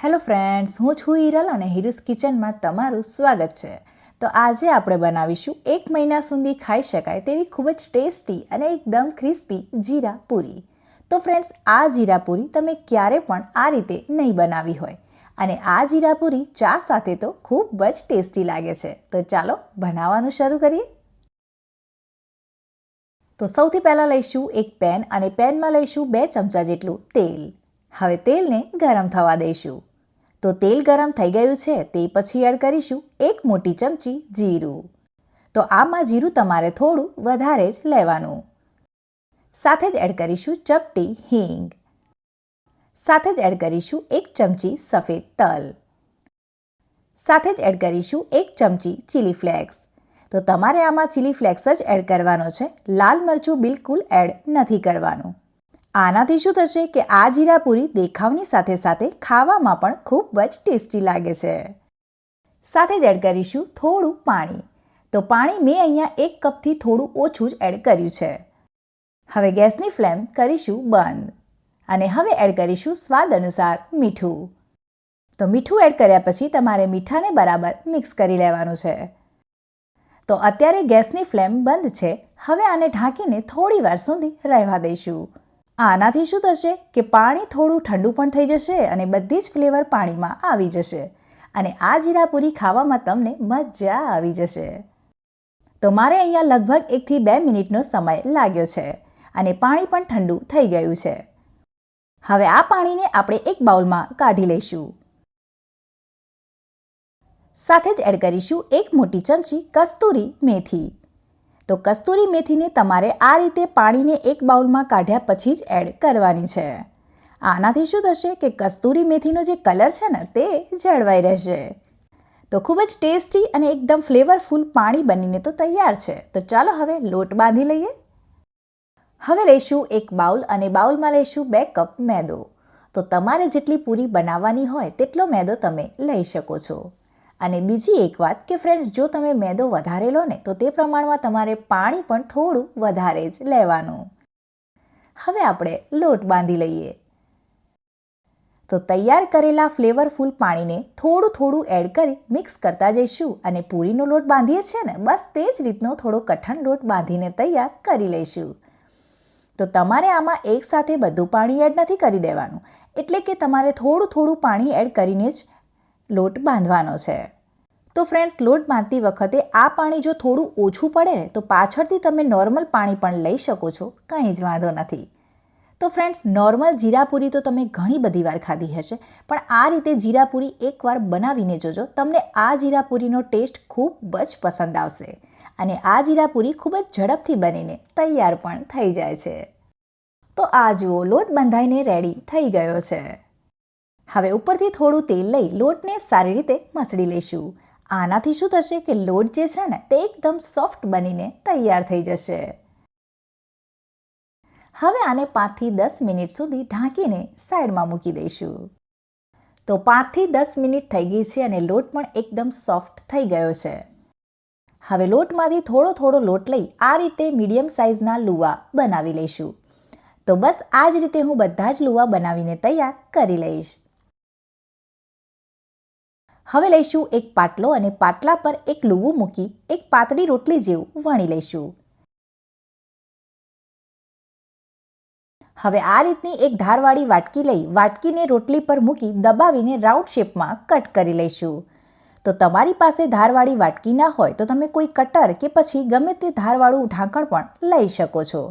Hello friends, હું છું હિરલ અને હિરુસ કિચનમાં તમારું સ્વાગત છે. તો આજે આપણે બનાવીશું 1 મહિના સુધી ખાઈ શકાય તેવી ખૂબ જ ટેસ્ટી અને એકદમ ક્રિસ્પી જીરા પૂરી. તો ફ્રેન્ડ્સ, આ જીરા પૂરી તમે ક્યારે પણ આ રીતે નહીં બનાવી હોય અને આ જીરા પૂરી ચા સાથે તો ખૂબ જ ટેસ્ટી લાગે છે. તો ચાલો બનાવવાનું શરૂ કરીએ. તો સૌથી પહેલાં લઈશું એક પેન અને પેનમાં લઈશું 2 ચમચા જેટલું તેલ. હવે તેલને ગરમ થવા દઈશું. તો તેલ ગરમ થઈ ગયું છે તે પછી એડ કરીશું 1 મોટી ચમચી જીરું. તો આમાં જીરું તમારે થોડું વધારે જ લેવાનું. સાથે જ એડ કરીશું ચપટી હિંગ. સાથે જ એડ કરીશું 1 ચમચી સફેદ તલ. સાથે જ એડ કરીશું 1 ચમચી ચીલી ફ્લેક્સ. તો તમારે આમાં ચીલી ફ્લેક્સ જ એડ કરવાનો છે, લાલ મરચું બિલકુલ એડ નથી કરવાનું. આનાથી શું થશે કે આ જીરા પૂરી દેખાવની સાથે સાથે ખાવામાં પણ ખૂબ જ ટેસ્ટી લાગે છે. સાથે જ એડ કરીશું થોડું પાણી. તો પાણી મેં અહીંયા 1 કપથી થોડું ઓછું જ એડ કર્યું છે. હવે ગેસની ફ્લેમ કરીશું બંધ અને હવે એડ કરીશું સ્વાદ અનુસાર મીઠું. તો મીઠું એડ કર્યા પછી તમારે મીઠાને બરાબર મિક્સ કરી લેવાનું છે. તો અત્યારે ગેસની ફ્લેમ બંધ છે. હવે આને ઢાંકીને થોડી વાર સુધી રહેવા દઈશું. આનાથી શું થશે કે પાણી થોડું ઠંડુ પણ થઈ જશે અને બધી જ ફ્લેવર પાણીમાં આવી જશે અને આ જીરા પૂરી ખાવામાં તમને મજા આવી જશે. તો મારે અહીંયા લગભગ 1 થી 2 મિનિટનો સમય લાગ્યો છે અને પાણી પણ ઠંડુ થઈ ગયું છે. હવે આ પાણીને આપણે એક બાઉલમાં કાઢી લઈશું. સાથે જ એડ કરીશું 1 મોટી ચમચી કસ્તુરી મેથી. તો કસ્તુરી મેથીને તમારે આ રીતે પાણીને એક બાઉલમાં કાઢ્યા પછી જ એડ કરવાની છે. આનાથી શું થશે કે કસ્તુરી મેથીનો જે કલર છે ને તે જળવાઈ રહેશે. તો ખૂબ જ ટેસ્ટી અને એકદમ ફ્લેવરફુલ પાણી બનીને તો તૈયાર છે. તો ચાલો હવે લોટ બાંધી લઈએ. હવે લઈશું એક બાઉલ અને બાઉલમાં લઈશું 2 કપ મેદો. તો તમારે જેટલી પૂરી બનાવવાની હોય તેટલો મેદો તમે લઈ શકો છો. અને બીજી એક વાત કે ફ્રેન્ડ્સ, જો તમે મેદો વધારે લો ને તો તે પ્રમાણમાં તમારે પાણી પણ થોડું વધારે જ લેવાનું. હવે આપણે લોટ બાંધી લઈએ. તો તૈયાર કરેલા ફ્લેવરફુલ પાણીને થોડું થોડું એડ કરી મિક્સ કરતા જઈશું અને પૂરીનો લોટ બાંધીએ છીએ ને બસ તે જ રીતનો થોડો કઠણ લોટ બાંધીને તૈયાર કરી લઈશું. તો તમારે આમાં એકસાથે બધું પાણી એડ નથી કરી દેવાનું, એટલે કે તમારે થોડું થોડું પાણી એડ કરીને જ લોટ બાંધવાનો છે. તો ફ્રેન્ડ્સ, લોટ બાંધતી વખતે આ પાણી જો થોડું ઓછું પડે ને તો પાછળથી તમે નોર્મલ પાણી પણ લઈ શકો છો, કંઈ જ વાંધો નથી. તો ફ્રેન્ડ્સ, નોર્મલ જીરાપૂરી તો તમે ઘણી બધી વાર ખાધી હશે, પણ આ રીતે જીરાપૂરી એકવાર બનાવીને જોજો, તમને આ જીરાપૂરીનો ટેસ્ટ ખૂબ જ પસંદ આવશે અને આ જીરાપૂરી ખૂબ જ ઝડપથી બનીને તૈયાર પણ થઈ જાય છે. તો આ જુઓ, લોટ બંધાઈને રેડી થઈ ગયો છે. હવે ઉપરથી થોડું તેલ લઈ લોટને સારી રીતે મસળી લઈશું. આનાથી શું થશે કે લોટ જે છે ને તે એકદમ સોફ્ટ બનીને તૈયાર થઈ જશે. હવે આને 5 થી 10 મિનિટ સુધી ઢાંકીને સાઈડમાં મૂકી દઈશું. તો 5 થી 10 મિનિટ થઈ ગઈ છે અને લોટ પણ એકદમ સોફ્ટ થઈ ગયો છે. હવે લોટમાંથી થોડો થોડો લોટ લઈ આ રીતે મીડિયમ સાઇઝના લુવા બનાવી લઈશું. તો બસ આ જ રીતે હું બધા જ લુવા બનાવીને તૈયાર કરી લઈશ. હવે લઈશું એક પાટલો અને પાટલા પર એક લુવું મૂકી એક પાતળી રોટલી જેવું વણી લઈશું. હવે આ રીતની એક ધારવાળી વાટકી લઈ વાટકીને રોટલી પર મૂકી દબાવીને રાઉન્ડ શેપમાં કટ કરી લઈશું. તો તમારી પાસે ધારવાળી વાટકી ના હોય તો તમે કોઈ કટર કે પછી ગમે તે ધારવાળું ઢાંકણ પણ લઈ શકો છો.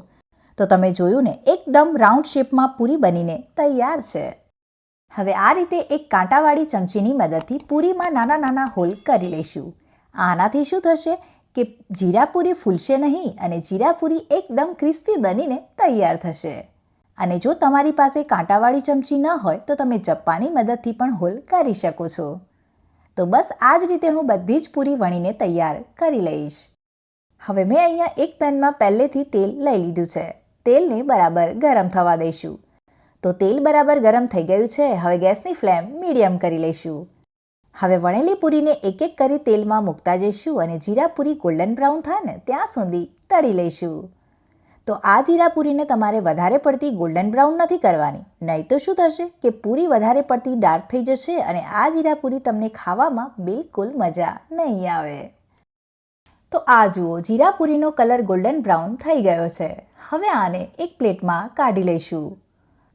તો તમે જોયું ને, એકદમ રાઉન્ડ શેપમાં પૂરી બનીને તૈયાર છે. હવે આ રીતે એક કાંટાવાળી ચમચીની મદદથી પૂરીમાં નાના નાના હોલ કરી લઈશું. આનાથી શું થશે કે જીરાપૂરી ફૂલશે નહીં અને જીરાપૂરી એકદમ ક્રિસ્પી બનીને તૈયાર થશે. અને જો તમારી પાસે કાંટાવાળી ચમચી ન હોય તો તમે ચપ્પાની મદદથી પણ હોલ કરી શકો છો. તો બસ આ જ રીતે હું બધી જ પૂરી વણીને તૈયાર કરી લઈશ. હવે મેં અહીંયા એક પેનમાં પહેલેથી તેલ લઈ લીધું છે. તેલને બરાબર ગરમ થવા દઈશું. તો તેલ બરાબર ગરમ થઈ ગયું છે. હવે ગેસની ફ્લેમ મીડિયમ કરી લઈશું. હવે વણેલી પૂરીને એક એક કરી તેલમાં મૂકતા જઈશું અને જીરાપૂરી ગોલ્ડન બ્રાઉન થાય ને ત્યાં સુધી તળી લઈશું. તો આ જીરા પૂરીને તમારે વધારે પડતી ગોલ્ડન બ્રાઉન નથી કરવાની, નહીં તો શું થશે કે પૂરી વધારે પડતી ડાર્ક થઈ જશે અને આ જીરા પૂરી તમને ખાવામાં બિલકુલ મજા નહીં આવે. તો આ જુઓ, જીરા પૂરીનો કલર ગોલ્ડન બ્રાઉન થઈ ગયો છે. હવે આને એક પ્લેટમાં કાઢી લઈશું.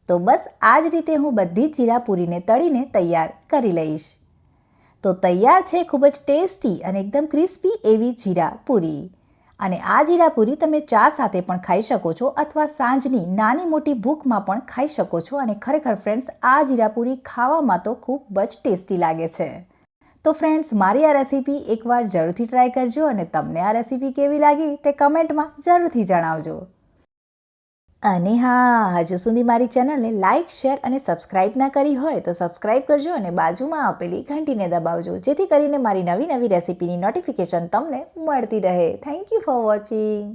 તો બસ આ જ રીતે હું બધી જ જીરા પૂરીને તળીને તૈયાર કરી લઈશ. તો તૈયાર છે ખૂબ જ ટેસ્ટી અને એકદમ ક્રિસ્પી એવી જીરા પૂરી. અને આ જીરા પૂરી તમે ચા સાથે પણ ખાઈ શકો છો અથવા સાંજની નાની મોટી ભૂખમાં પણ ખાઈ શકો છો. અને ખરેખર ફ્રેન્ડ્સ, આ જીરા પૂરી ખાવામાં તો ખૂબ જ ટેસ્ટી લાગે છે. તો ફ્રેન્ડ્સ, મારી આ રેસીપી એકવાર જરૂરથી ટ્રાય કરજો અને તમને આ રેસીપી કેવી લાગી તે કમેન્ટમાં જરૂરથી જણાવજો. અને હા, હજુ સુધી મારી ચેનલને લાઇક, શેર અને સબસ્ક્રાઇબ ના કરી હોય તો સબસ્ક્રાઇબ કરજો અને બાજુમાં આપેલી ઘંટીને દબાવજો, જેથી કરીને મારી નવી રેસીપીની નોટિફિકેશન તમને મળતી રહે. Thank you for watching.